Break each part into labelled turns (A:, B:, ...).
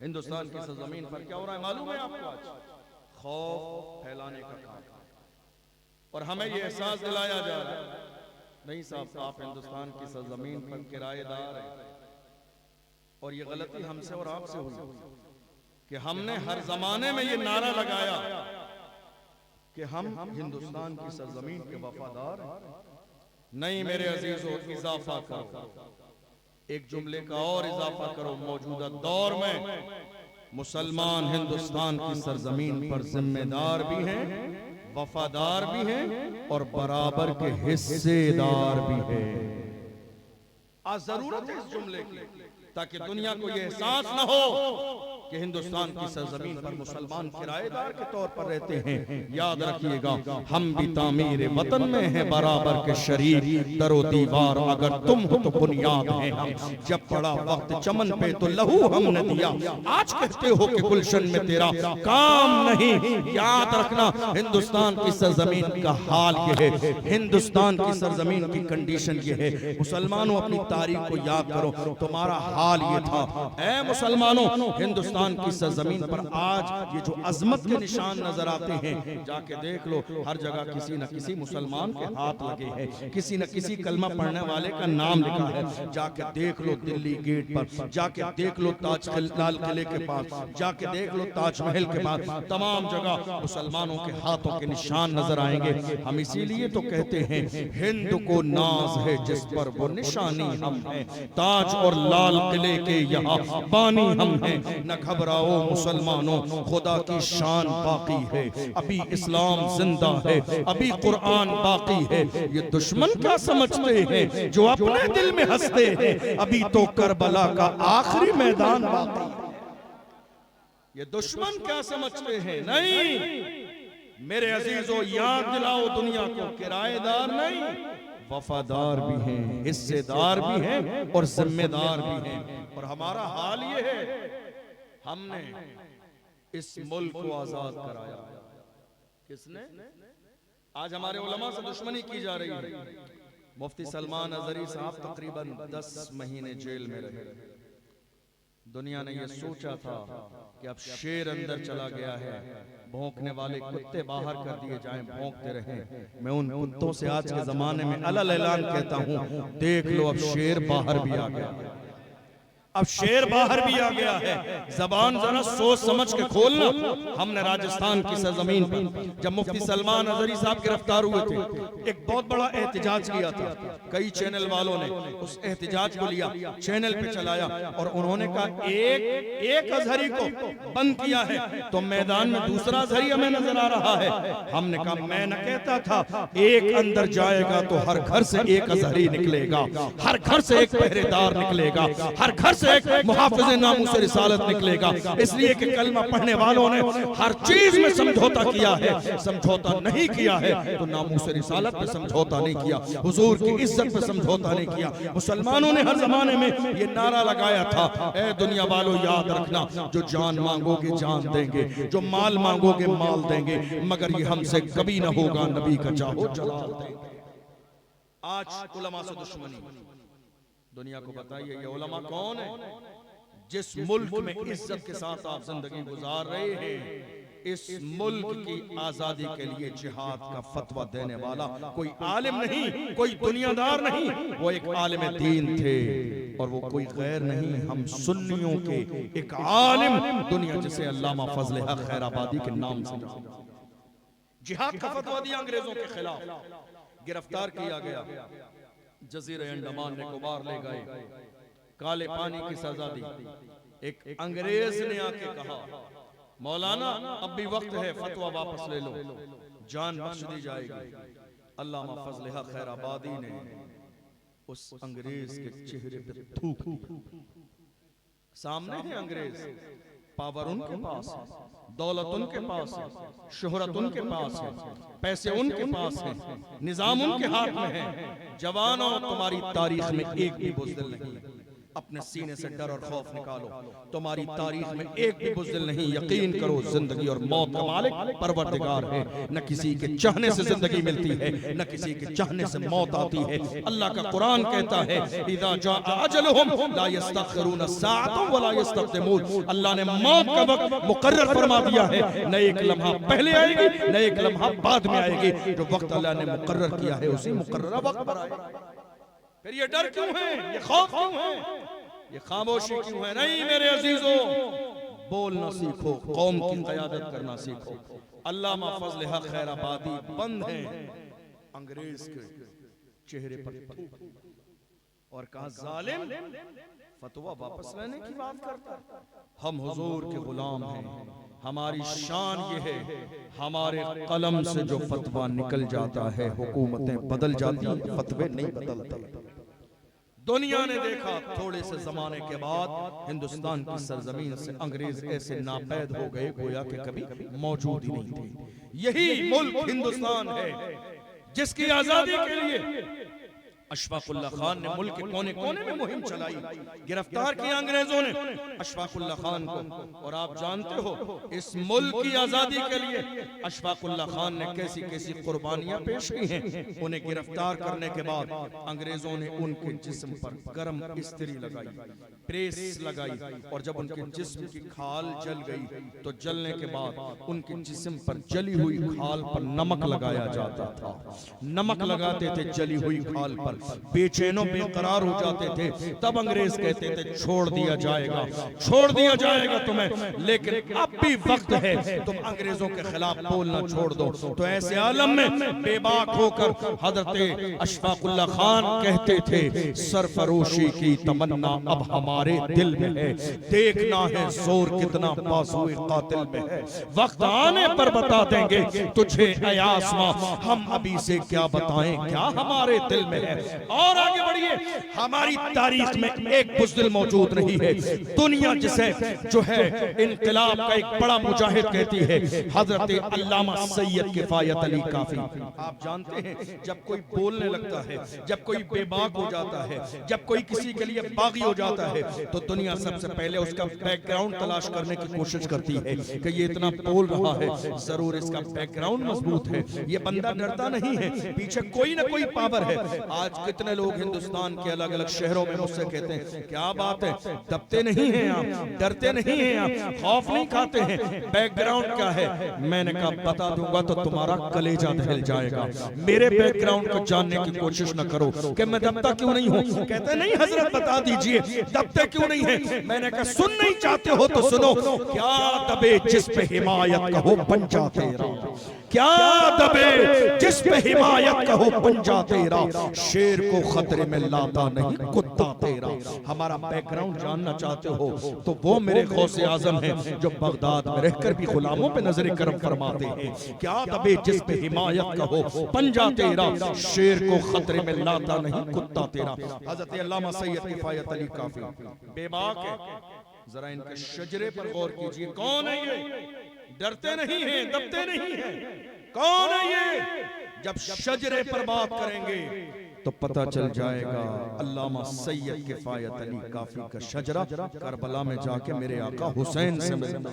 A: हिंदुस्तान की सरजमीन पर क्या हो रहा है मालूम है आपको? आज खौफ फैलाने का काम, और हमें यह एहसास दिलाया जा रहा है नहीं साहब, आप हिंदुस्तान की सरजमीन पर किराएदार हैं। और ये गलती हमसे और आपसे हुई कि हमने हर जमाने में ये नारा लगाया कि हम हिंदुस्तान की सरजमीन के वफादार हैं। नहीं मेरे अजीजों, इजाफा करो, एक जुमले का और इजाफा करो, मौजूदा दौर में मुसलमान हिंदुस्तान की सरजमीन पर जिम्मेदार भी हैं, वफादार भी हैं और बराबर के हिस्सेदार भी हैं। आज जरूरत है इस जुमले की, ताकि दुनिया को यह एहसास न हो कि हिंदुस्तान की सरजमीन पर मुसलमान किराएदार के तौर पर रहते हैं। याद रखिएगा, हम भी तामीर वतन में हैं बराबर के शरीक, दरो दीवार अगर तुम हो तो बुनियाद हैं हम। जब पड़ा वक्त चमन पे तो लहू हमने दिया, आज कहते हो कि गुलशन में तेरा काम नहीं। याद रखना, हिंदुस्तान की सरजमीन का हाल ये है, हिंदुस्तान की सरजमीन की कंडीशन ये है। मुसलमानों अपनी तारीख को याद करो, तुम्हारा हाल ये था। ऐ मुसलमानों, हिंदुस्तान की सरजमीन पर आज ये जो अजमत के निशान नजर आते हैं, जाके देख लो, हर जगह किसी न किसी मुसलमान के हाथ लगे हैं, किसी न किसी कलमा पढ़ने वाले का नाम लिखा है। जाके देख लो दिल्ली गेट पर, जाके देख लो लाल किले के पास, जाके देख लो ताजमहल के पास, तमाम जगह मुसलमानों के हाथों के निशान नजर आएंगे। हम इसीलिए तो कहते हैं, हिंद को नाज है जिस पर वो निशानी हम हैं, ताज और लाल किले के यहाँ बानी हम हैं। न घबराओ मुसलमानों, खुदा की शान बाकी है, अभी इस्लाम जिंदा है, अभी कुरान बाकी है। ये दुश्मन क्या समझते हैं जो अपने दिल में हंसते हैं, अभी तो करबला का आखिरी मैदान बाकी है। ये दुश्मन क्या समझते हैं? नहीं मेरे अजीजों, याद दिलाओ दुनिया को, किराएदार नहीं, वफादार भी हैं, हिस्सेदार भी हैं और जिम्मेदार भी हैं। और हमारा हाल ये है, हमने इस मुल्क को आजाद कराया। किसने? आज हमारे उलमा से दुश्मनी की जा रही है। मुफ्ती सलमान अजहरी साहब तकरीबन 10 महीने जेल में रहे। दुनिया ने यह सोचा था कि अब शेर अंदर चला गया है, भौंकने वाले कुत्ते बाहर कर दिए जाएं, भौंकते रहें। मैं उन कुत्तों से आज के जमाने में अलल ऐलान कहता हूं, देख लो अब शेर बाहर भी आ गया है, अब शेर बाहर भी आ गया है। जबान जरा सोच समझ के खोलना। हमने राजस्थान की सरजमीन पर जब मुफ्ती सलमान अजहरी साहब गिरफ्तार हुए थे, एक बहुत बड़ा एहतजाज किया था। कई चैनल वालों ने उस एहतजाज को लिया, चैनल पे चलाया और उन्होंने कहा एक अजहरी को बंद किया है तो मैदान में दूसरा अजहरी हमें नजर आ रहा है। हमने कहा, मैं न कहता था एक अंदर जाएगा तो हर घर से एक अजहरी निकलेगा, हर घर से एक पहरेदार निकलेगा, हर घर एक मुहाफिज़े नामूस रिसालत निकलेगा। इसलिए कि कलमा पढ़ने वालों ने हर चीज में समझौता किया है, समझौता नहीं किया है तो नामूस रिसालत पे समझौता नहीं किया, हुजूर की इज्जत पे समझौता नहीं किया। मुसलमानों ने हर जमाने में ये नारा लगाया था, ए दुनिया वालों याद रखना, जो जान मांगोगे जान देंगे, जो माल मांगोगे माल देंगे, मगर ये हमसे कभी ना होगा नबी का चाहो जलाल देंगे। आज उलमा से दुश्मनी, दुनिया को बताइए ये उलमा कौन है? जिस मुल्क में इज्जत के साथ आप जिंदगी गुजार रहे हैं, इस मुल्क की आजादी के लिए जिहाद का फतवा देने वाला कोई आलिम नहीं, कोई दुनियादार नहीं, वो एक आलिम दीन थे और वो कोई गैर नहीं, हम सुन्नियों के एक आलिम दुनिया जिसे अल्लामा फजल हक खैराबादी के नाम से जिहाद का फतवा दिया अंग्रेजों के खिलाफ, गिरफ्तार किया गया, जजीरे अंडमान निकोबार ले गए, काले पानी की सजा दी। एक अंग्रेज ने आके कहा, मौलाना अब भी वक्त है, फतवा वापस ले लो, जान बख्श दी जाएगी। अल्लामा फजल हक खैराबादी ने उस अंग्रेज के चेहरे पे थूक दी। सामने है अंग्रेज, पावर उनके पास है, दौलत उनके पास है, शोहरत उनके पास है, पैसे उनके पास है, निजाम उनके हाथ में है। जवानों, तुम्हारी तारीख में एक भी बुज़दिल नहीं, अपने सीने से डर और खौफ निकालो। तुम्हारी तारीख में एक भी बुज़दिल नहीं। यकीन करो जिंदगी और मौत का मालिक परवरदिगार है। न किसी के चाहने से जिंदगी मिलती है, न किसी के चाहने से मौत आती है। अल्लाह का कुरान कहता है इज़ा जाअ अजलुहुम ला यस्तखिरून साअतन वला यस्तक़दिमून। अल्लाह ने मौत का वक्त मुकर्रर फरमा दिया है। न एक लम्हा पहले आएगी, न एक लम्हा बाद में आएगी। जो वक्त अल्लाह ने मुकर्रर किया है उसी मुकर्रर वक्त पर आएगा। फिर ये डर क्यों है, ये खौफ क्यों है, ये खामोशी क्यों है? नहीं मेरे अजीजों, बोलना सीखो, कौम की क़यादत करना सीखो। अल्लामा फज़ल हक खैराबादी बंद है अंग्रेज के चेहरे पर और कहा जालिम फतवा वापस लेने की बात करता। हम हुजूर के गुलाम हैं। हमारी शान ये है हमारे कलम से जो फतवा निकल जाता है हुकूमतें बदल जाती हैं, फतवे नहीं बदलते। दुनिया ने देखा थोड़े से जमाने के बाद हिंदुस्तान की सरजमीन से अंग्रेज ऐसे नापैद हो गए गोया कि कभी मौजूद ही नहीं थे। यही मुल्क हिंदुस्तान है जिसकी आजादी के लिए अशफाकुल्लाह खान ने मुल्क के कोने कोने में मुहिम चलाई। गिरफ्तार किया अंग्रेजों ने अशफाकुल्लाह खान को। और आप जानते हो इस मुल्क की आजादी के लिए अशफाकुल्लाह खान ने कैसी कैसी कुर्बानियां पेश की हैं। उन्हें गिरफ्तार करने के बाद अंग्रेजों ने उनके जिस्म पर गरम इस्त्री लगाई, प्रेस लगाई, और जब उनके जिस्म की खाल जल गई तो जलने के बाद उनके जिस्म पर जली हुई खाल पर नमक लगाया जाता था। नमक लगाते थे जली हुई खाल पर, बेचैनों बेकरार हो जाते थे। तब अंग्रेज कहते थे छोड़ दिया जाएगा, छोड़ दिया जाएगा तुम्हें, लेकिन अब भी वक्त है तुम अंग्रेजों के खिलाफ बोलना छोड़ दो। तो ऐसे आलम में बेबाक होकर हजरत अशफाकुल्लाह खान कहते थे सरफरोशी की तमन्ना अब हमारे दिल में है, देखना है जोर कितना बाजुए कातिल में है। वक्त आने पर बता देंगे तुझे ऐ आसमां, हम अभी से क्या बताएं क्या हमारे दिल में है। और आगे बढ़िए, हमारी तारीख में एक बुज़दिल मौजूद नहीं है। दुनिया जिसे जो है इनकलाब का एक बड़ा मुजाहिद कहती है हजरत अल्लामा सैयद किफायत अली काफी। आप जानते हैं जब कोई बोलने लगता है, जब कोई बेबाक हो जाता है, जब कोई किसी के लिए बागी हो जाता है, तो दुनिया सबसे पहले उसका बैकग्राउंड तलाश करने की कोशिश करती है कि ये इतना बोल रहा है, जरूर इसका बैकग्राउंड मजबूत है, ये बंदा डरता नहीं है, पीछे कोई ना कोई पावर है। आज कितने लोग हिंदुस्तान के अलग अलग शहरों में मुझसे कहते हैं क्या बात है, दबते नहीं हैं आप, डरते नहीं हैं आप, खौफ नहीं खाते हैं, बैकग्राउंड क्या है? मैंने कहा बता दूंगा तो तुम्हारा कलेजा दहल जाएगा। मेरे बैकग्राउंड को जानने की कोशिश न करो कि मैं दबता क्यों नहीं हूं। कहते नहीं हजरत बता दीजिए दबते क्यों नहीं है। मैंने कहा सुन नहीं चाहते हो तो सुनो, क्या दबे जिस पे हिमायत कहो पंजा तेरा, क्या दबे जिस पे हिमायत कहो पंजा तेरा, शेर को खतरे में लाता नहीं कुत्ता तेरा। हमारा बैकग्राउंड जानना चाहते हो तो वो मेरे गौसे आजम हैं जो बगदाद में रहकर भी गुलामों पे नजर करम फरमाते हैं। क्या दबे जिस पे हिमायत कहो पंजा तेरा, शेर को खतरे में लाता नहीं कुत्ता तेरा। हजरत अल्लामा सैयद किफायत अली काफी बेबाक है। जरा इनके शजरे पर गौर कीजिए, कौन है ये? डरते नहीं हैं, दबते नहीं हैं, कौन है ये? जब शजरे पर बात करेंगे तो पता चल जाएगा। अल्लामा सैयद किफायत अली काफी का शजरा करबला में जाके मेरे आका हुसैन से मिलना।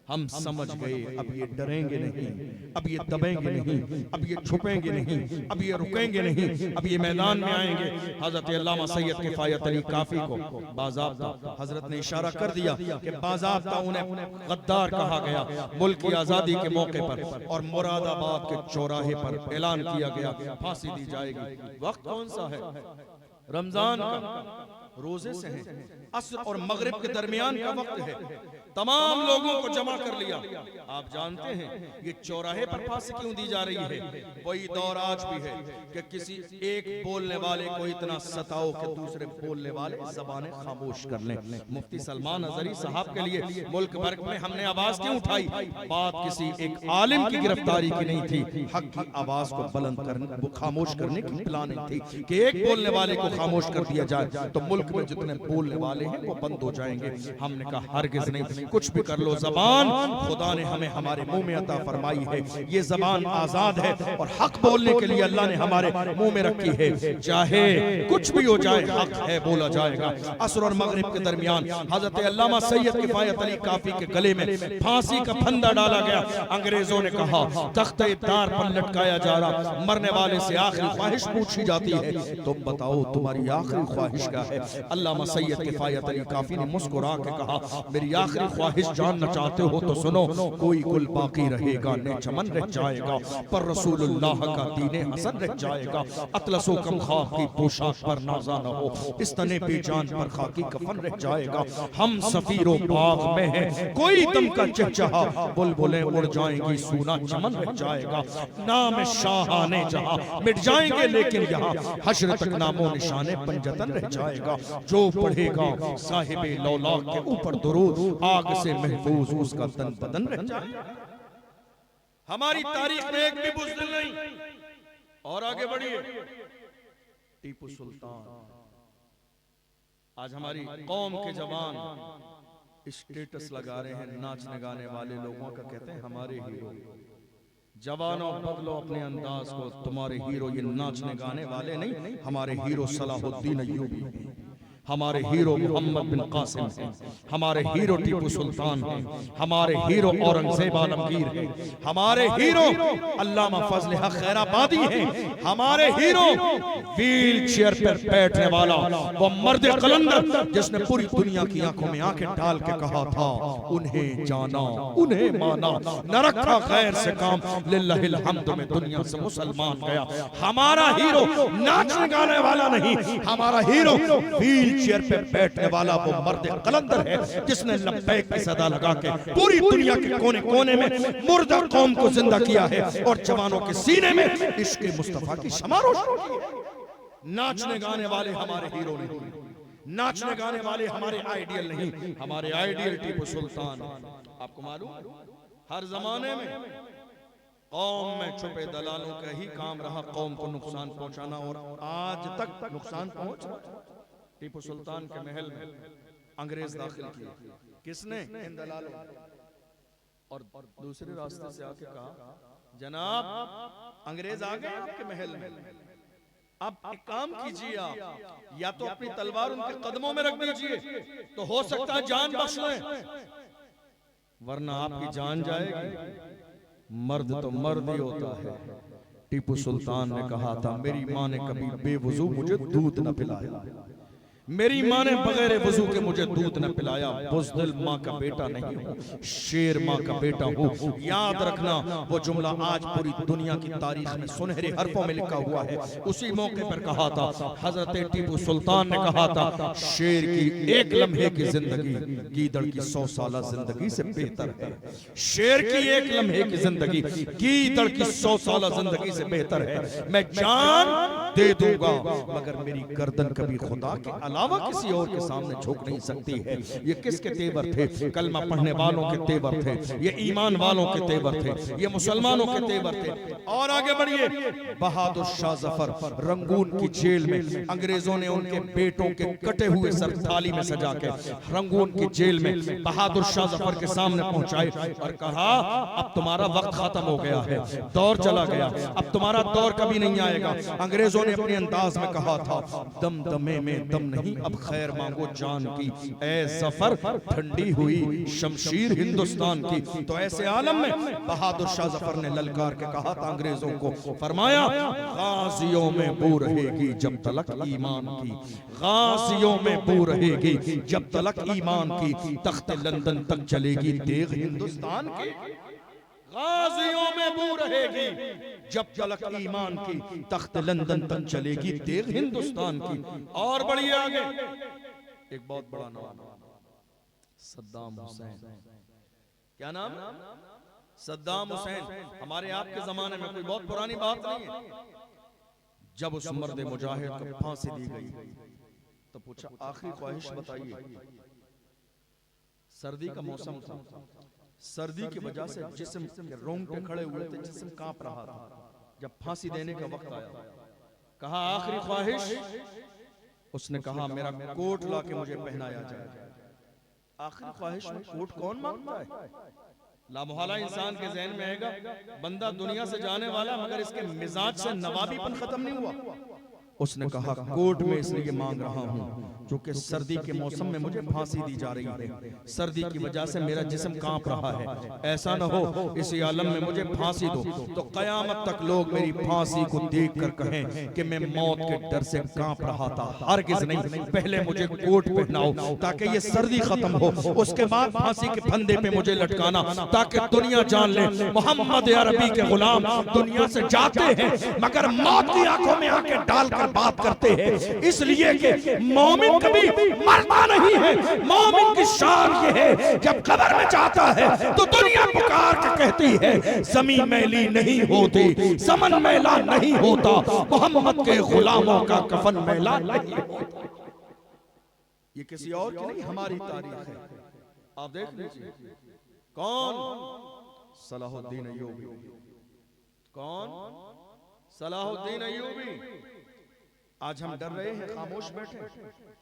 A: हम समझ गए अब ये डरेंगे नहीं, अब ये दबेंगे नहीं, अब ये छुपेंगे नहीं, अब ये रुकेंगे नहीं, अब ये मैदान में आएंगे। हजरत अल्लामा सैयद किफायत अली काफी को बाज़ाब्ता हजरत ने इशारा कर दिया कि बाज़ाब्ता उन्हें गद्दार कहा गया। मुल्क की आज़ादी के मौके पर और मुरादाबाद के चौराहे पर ऐलान किया गया फांसी दी जाएगी। वक्त कौन सा है? रमजान का, रोजे से है, असर और मगरिब के दरमियान का वक्त है। तमाम लोगों को जमा कर लिया। आप जानते हैं ये चौराहे पर फांसी क्यों दी जा रही है? वही दौर आज भी है कि किसी एक बोलने वाले को इतना सताओ कि दूसरे बोलने वाले जबानें खामोश कर लें। मुफ्ती सलमान अजहरी साहब के लिए मुल्क भर में हमने आवाज क्यों उठाई? बात किसी एक आलिम की गिरफ्तारी की नहीं थी, हक की आवाज को बुलंद करने, खामोश करने की प्लानिंग थी कि एक बोलने वाले को खामोश कर दिया जाए तो मुल्क में जितने बोलने वाले वाले हैं वो बंद हो जाएंगे। हमने कहा हरगिज नहीं, कुछ भी कर लो, जबान खुदा ने हमें हमारे मुंह में अता फरमाई है, ये जबान आजाद है और हक बोलने के लिए अल्लाह ने हमारे मुंह में रखी है। चाहे कुछ भी हो जाए हक है बोला जाएगा। असर और मगरिब के दरमियान हजरत अल्लामा सैयद किफायत अली काफी के गले में फांसी का फंदा डाला गया। अंग्रेजों ने कहा तख्ते दार पर लटकाया जा रहा, मरने वाले से आखिरी ख्वाहिश पूछी जाती है, तुम बताओ तुम्हारी आखिरी ख्वाहिश क्या है? अल्लामा सैयद किफायत अली काफी ने मुस्कुरा के कहा, मेरी आखिरी ख्वाहिश जानना चाहते हो तो सुनो, कोई गुल बाकी रहेगा ने चमन रह जाएगा, पर रसूलुल्लाह का दीने हसन रह जाएगा। अतलसो कम खाक की पोशाक पर नाजा न हो, इस तने पे जान पर खाकी कफन रह जाएगा। हम सफीरो बाग में हैं, कोई दम का चहचहा, बुलबुलें उड़ जाएंगी, सूना चमन रह जाएगा। नाम शाहाने जहां मिट जाएंगे, लेकिन यहाँ हश्र तक नामो निशाने पंजतन रह जाएगा। जो पढ़ेगा साहिबे लौलाक के ऊपर दुरूद, आग से महफूज उसका तन बदन रह जाएगा। हमारी तारीख में एक भी बुज़दिल नहीं। और आगे बढ़िए, टीपू सुल्तान। आज हमारी कौम के जवान स्टेटस लगा रहे हैं, नाचने गाने वाले लोगों का, कहते हैं हमारे हीरो। जवानों बदलो अपने अंदाज को, तुम्हारे हीरो ये नाचने गाने वाले नहीं, हमारे हीरो सलाहुद्दीन अय्यूबी हैं, हमारे हीरो मोहम्मद बिन कासिम हैं, हमारे हीरो टीपू सुल्तान हैं, हमारे हीरो औरंगजेब आलमगीर हैं, हमारे हीरो अल्लामा फजल हक खैराबादी हैं, हमारे हीरो व्हील चेयर पर बैठने वाला वो मर्द कलंदर जिसने पूरी दुनिया की आंखों में आंखें डाल के कहा था, उन्हें जाना उन्हें माना, न रखा खैर से काम, लिल्लाहिल हम्द में दुनिया से मुसलमान गया। हमारा हीरो नाचने गाने वाला नहीं, हमारा हीरो व्हील चेयर पे बैठने वाला वो मर्द कलंदर है जिसने लब्बैक की सदा लगा के पूरी दुनिया के कोने कोने में मुर्दा कौम को जिंदा किया है और जवानों के सीने में इश्क मुस्तफा की शमा रोशन की है। नाचने गाने वाले हमारे हीरो नहीं, नाचने गाने वाले हमारे आइडियल नहीं, हमारे आइडियल टीपू सुल्तान। आपको मालूम हर जमाने में कौम में छुपे दलालों का ही काम रहा कौम को नुकसान पहुंचाना, और आज तक नुकसान पहुंच रहा। टीपू सुल्तान के महल में अंग्रेज दाखिल किए, किसने? इन दलालों। और दूसरे रास्ते से आके कहा, जनाब अंग्रेज आ गए आपके महल में, अब एक काम कीजिए, आप या तो अपनी तलवार उनके कदमों में रख दीजिए तो हो सकता है जान बख्श लें, वरना आपकी जान जाएगी। मर्द तो मर्द ही होता है। टीपू सुल्तान ने कहा था, मेरी माँ ने कभी बेवजू मुझे दूध न पिलाया, मेरी माँ ने बगैर वजू के मुझे दूध न पिलाया। बुज़दिल माँ का बेटा नहीं हूँ, शेर माँ का बेटा हूँ। याद रखना वो जुमला आज पूरी दुनिया की तारीख में सुनहरे हरफों में लिखा हुआ है। उसी मौके पर कहा था हजरत टीपू सुल्तान ने कहा था, शेर की एक लम्हे की जिंदगी गीदड़ की 100 साल जिंदगी से बेहतर है। शेर की एक लम्हे की जिंदगी गीदड़ की 100 साल जिंदगी से बेहतर है। मैं जान दे दूंगा मगर मेरी गर्दन कभी खुदा के अलावा किसी और के सामने झुक नहीं सकती है। ये किसके तेवर थे? कलमा पढ़ने वालों के तेवर थे, ये ईमान वालों के तेवर थे, ये मुसलमानों के तेवर थे। और आगे बढ़िए, बहादुर शाह जफर रंगून की जेल में अंग्रेजों ने उनके बेटों के कटे हुए सर थाली में सजा के रंगून की जेल में बहादुर शाह जफर के सामने पहुंचाए और कहा, अब तुम्हारा वक्त खत्म हो गया है, दौर चला गया, अब तुम्हारा दौर कभी नहीं आएगा। अंग्रेजों ने अपने अंदाज में कहा था, दम दमे में दम नहीं, अब खैर मांगो जान की, ऐ जफर ठंडी हुई शमशीर हिंदुस्तान की। तो ऐसे आलम में बहादुर शाह जफर ने ललकार के कहा था अंग्रेजों को, फरमाया, गाजियों में बू रहेगी जब तलक ईमान की, गाजियों में बू रहेगी जब तलक ईमान की, तख्त लंदन तक चलेगी देग हिंदुस्तान की। गाजियों में बू रहेगी जब तलक ईमान की, तख्त लंदन तक चलेगी देग हिंदुस्तान की। और बढ़िए आगे, एक बहुत बड़ा नाम, सद्दाम हुसैन। क्या नाम? सद्दाम हुसैन। हमारे आपके जमाने में कोई बहुत पुरानी बात नहीं है। जब उस मर्द मुजाहिद को फांसी दी गई तो पूछा, आखिरी ख्वाहिश बताइए। सर्दी का मौसम था, सर्दी की वजह से जिस्म के रोंगटे खड़े हुए थे, जिस्म कांप रहा था। जब फांसी देने का वक्त आया, कहा आखिरी ख्वाहिश, उसने कहा मेरा कोट ला के मुझे पहनाया जाए। आखिर ख्वाहिश में कोट कौन मांगता है? लामोहला इंसान के ज़हन में आएगा बंदा दुनिया से जाने वाला मगर इसके मिजाज से नवाबीपन खत्म नहीं हुआ। उसने कहा कोट में इसलिए मांग रहा हूँ क्योंकि सर्दी के मौसम में मुझे फांसी दी जा रही है, सर्दी की वजह से मेरा जिस्म कांप रहा है। ऐसा न हो इसी आलम में मुझे फांसी दो तो कयामत तक लोग मेरी फांसी को देखकर कहें कि मैं मौत के डर से कांप रहा था। हरगिज़ नहीं, पहले मुझे कोट पहनाओ ताकि ये सर्दी खत्म हो, उसके बाद फांसी के फंदे पे मुझे लटकाना ताकि दुनिया जान ले मोहम्मद अरबी के गुलाम दुनिया से जाते हैं मगर मौत की आंखों में आंखें डालकर बात करते हैं, इसलिए कि मोमिन कभी मरता नहीं है। मोमिन की शान ये है जब कब्र में जाता है तो दुनिया पुकार के कहती है ज़मीन मैली नहीं होती, समन मैला नहीं होता, मोहम्मद के गुलामों का कफन मैला नहीं होता। ये किसी और की नहीं, हमारी तारीख है। आप देख लीजिए कौन? Salahuddin Ayyubi. कौन? Salahuddin Ayyubi. आज हम डर रहे हैं, खामोश बैठे,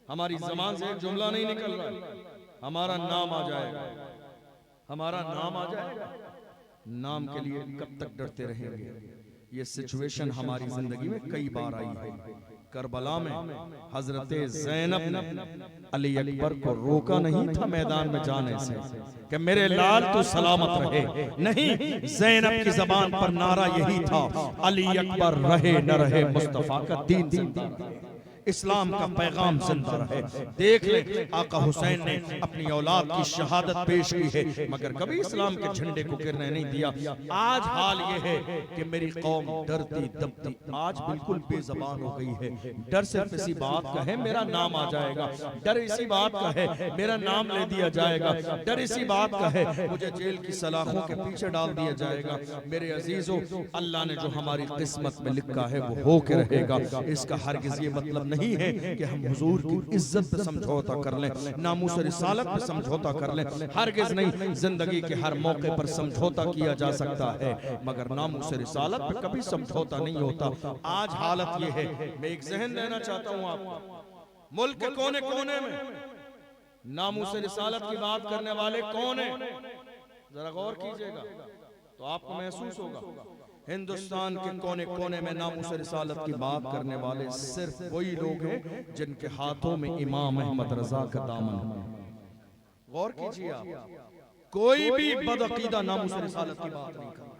A: हमारी ज़बान से एक जुमला नहीं निकल रहा, हमारा नाम आ जाएगा, हमारा नाम आ जाएगा। नाम के लिए कब तक डरते रहेंगे? ये सिचुएशन हमारी जिंदगी में कई बार आई है। करबला में हजरत ज़ैनब ने अली अकबर को रोका नहीं था मैदान में जाने से कि मेरे लाल तू सलामत रहे, नहीं, ज़ैनब की ज़बान पर नारा यही था अली अकबर रहे न रहे मुस्तफा का दीन जिंदा रहे, इस्लाम का पैगाम जिंदा रहे। देख ले आका हुसैन ने अपनी औलाद की शहादत पेश की है मगर कभी इस्लाम के झंडे को गिरने नहीं दिया। आज हाल ये है कि मेरी कौम डरती दबती आज बिल्कुल बेज़बान हो गई है। डर सिर्फ इसी बात का है मेरा नाम आ जाएगा, डर इसी बात का है मेरा नाम ले दिया जाएगा, डर इसी बात का है मुझे जेल की सलाखों के पीछे डाल दिया जाएगा। मेरे अजीजों, अल्लाह ने जो हमारी किस्मत में लिखा है वो हो के रहेगा। इसका हरगिज़ ये मतलब नहीं है कि हम हुजूर की इज्जत पे समझौता कर लें, नामूस रिसालत पे समझौता कर लें, हरगिज़ नहीं। जिंदगी के हर मौके पर समझौता किया जा सकता है मगर नामूस रिसालत पे कभी समझौता नहीं होता। आज हालत ये है, मैं एक ज़हन देना चाहता हूँ आपको, मुल्क के कोने कोने में नामूस रिसालत की बात करने वाले कौन है? जरा गौर कीजिएगा तो आपको महसूस होगा हिंदुस्तान के कोने कोने में नामूस रिसालत की बात करने वाले सिर्फ वही लोग हैं जिनके हाथों में इमाम अहमद रजा का दामन है। गौर कीजिए आप, कोई भी बदअकीदा नामूस रिसालत की बात नहीं करता,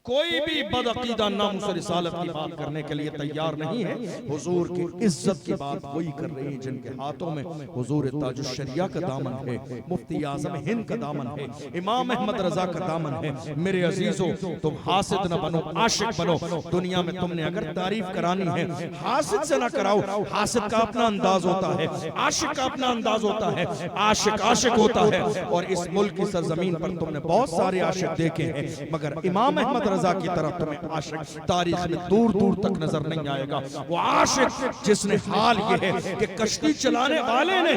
A: कोई भी बदअकीदा नामूस रिसालत की बात करने के लिए तैयार नहीं है। हुजूर की इज्जत की बात वही कर रहे हैं जिनके हाथों में हुजूर ताजुश शरिया का दामन है, मुफ्ती आजम हिंद का दामन है, इमाम अहमद रजा का दामन है। मेरे अजीजों, तुम हासिद न बनो, आशिक बनो। दुनिया में तुमने अगर तारीफ करानी है हासिद से ना कराओ, हासिद का अपना अंदाज होता है, आशिक का अपना अंदाज होता है, आशिक आशिक होता है। और इस मुल्क की सरजमीन पर तुमने बहुत सारे आशिक देखे हैं मगर इमाम अहमद रजा की तरफ तुम्हें आशिक तारीख में दूर दूर तक नजर नहीं आएगा। वो आशिक जिसने हाल ये है कि कश्ती चलाने वाले ने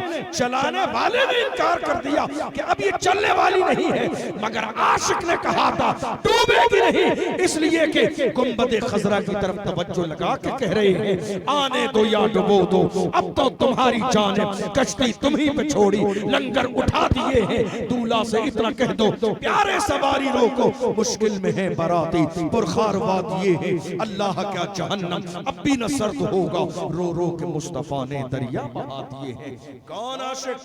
A: इनकार कर दिया कि अब ये चलने वाली नहीं है मगर आशिक ने कहा था डूबेगी नहीं, इसलिए कि गुंबद खजरा की तरफ तवज्जो लगा के कह रहे हैं आने दो या डुबो दो, अब तो तुम्हारी जान कश्ती तुम ही पे छोड़ी, लंगर उठा दिए हैं, दूल्हा से इतना कह दो प्यारे सवारी रोको, मुश्किल में है बाराती पुरखार बात ये है अल्लाह क्या जहन्नम अब भी न सर्द होगा, रो रो के मुस्तफा ने दरिया बहा दिए हैं। कौन आशिक?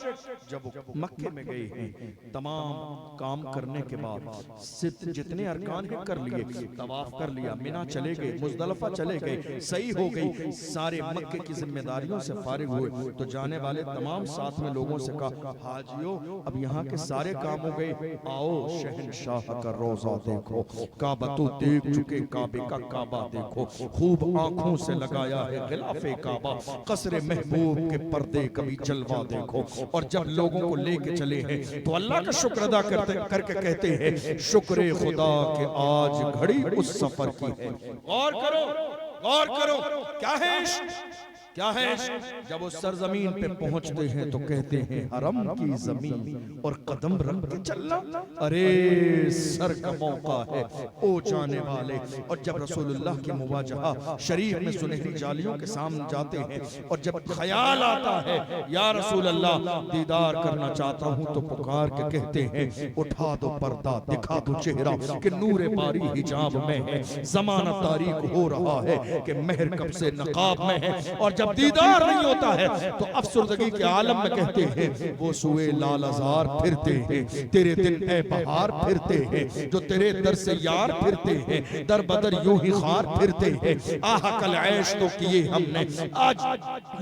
A: जब मक्के में गए हैं तमाम काम करने के बाद जितने अरकान हैं कर लिए, तवाफ कर लिया, मिना चले गए, मुज़दलिफा चले गए, सही हो गई, सारे मक्के की जिम्मेदारियों से फारिग हुए तो जाने वाले तमाम साथ में लोगों से कहा हाजियो अब यहाँ के सारे काम हो गए, आओ शहंशाह का रोजा देखो, काबा तो देख चुके, काबे का काबा देखो, खूब आंखों से लगाया है गिलाफे काबा, कसरे महबूब के पर्दे कभी जलवा देखो। और जब लोगों को लेके चले हैं तो अल्लाह का शुक्र अदा करके कहते हैं शुक्र खुदा के आज घड़ी उस सफर की है। गौर करो क्या है इश्क? क्या है इश्क? जब उस सरजमीन पे पहुंचते हैं तो कहते हैं हरम की जमीन और कदम रख के चलना, अरे सर का मौका है ओ जाने वाले। और जब रसूलुल्लाह की मुवाजहा शरीर में सुनहरी जालियों के सामने जाते हैं और जब ख्याल आता है या रसूल अल्लाह दीदार करना चाहता हूं तो पुकार के कहते हैं उठा दो पर्दा, दिखा दो चेहरा कि नूरे बारी हिजाब में है, जमाना तारीख हो रहा है कि महर कब से नकाब में है। और जब दीदार नहीं होता है तो अफसरदगी के आलम में कहते हैं वो सुए लाल अज़ार फिरते हैं, तेरे दिन ए बहार फिरते हैं, जो तेरे दर से यार फिरते हैं, दर बदर यूं ही खार फिरते हैं। आह कल ऐश तो किए हमने, आज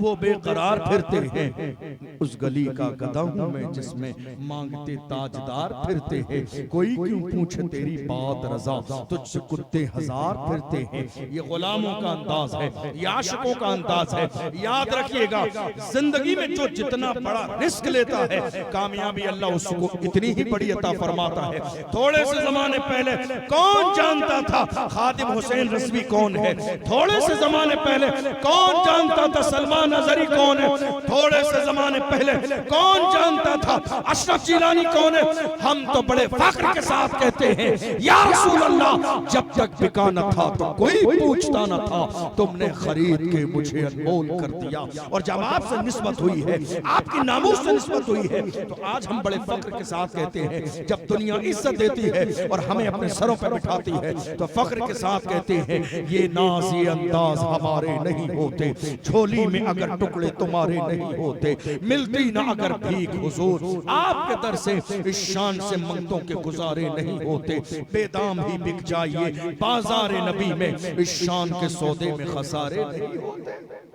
A: वो बेकरार फिरते हैं। उस गली का गधा हूं मैं जिसमें मांगते ताजदार फिरते हैं। कोई क्यों पूछे तेरी बात रजा, तुझसे कुत्ते हजार फिरते हैं। ये गुलामों का अंदाज है, ये आशिकों का अंदाज है। याद रखिएगा जिंदगी में जो जितना बड़ा रिस्क लेता है कामयाबी अल्लाह उसको इतनी ही बड़ी अता फरमाता है। थोड़े से जमाने पहले कौन जानता था खादिम हुसैन रज़वी कौन है? थोड़े से जमाने पहले कौन जानता था सलमान अज़हरी कौन है? थोड़े से जमाने पहले कौन जानता था अशरफ जिलानी कौन है? हम तो बड़े फख्र के साथ कहते हैं या रसूल अल्लाह जब तक बिका न था तो कोई पूछता न था, तुमने खरीद के मुझे अनमोल कर दिया। और जब आपसे निस्बत हुई है, आपकी नामूस से निस्बत हुई है, तो आज हम बड़े फख्र के साथ कहते हैं जब दुनिया इज्जत देती है और हमें अपने सरों पर बिठाती है तो फख्र के साथ कहते हैं ये नाज ये अंदाज हमारे नहीं होते, झोली में अगर टुकड़े तुम्हारे नहीं होते, मिलती ना अगर भीख हुजूर आपके दर से, इस शान से मंगतों के गुजारे नहीं होते। बेदाम ही बिक जाइए बाजार नबी में, इस शान के सौदे में खसारे नहीं होते।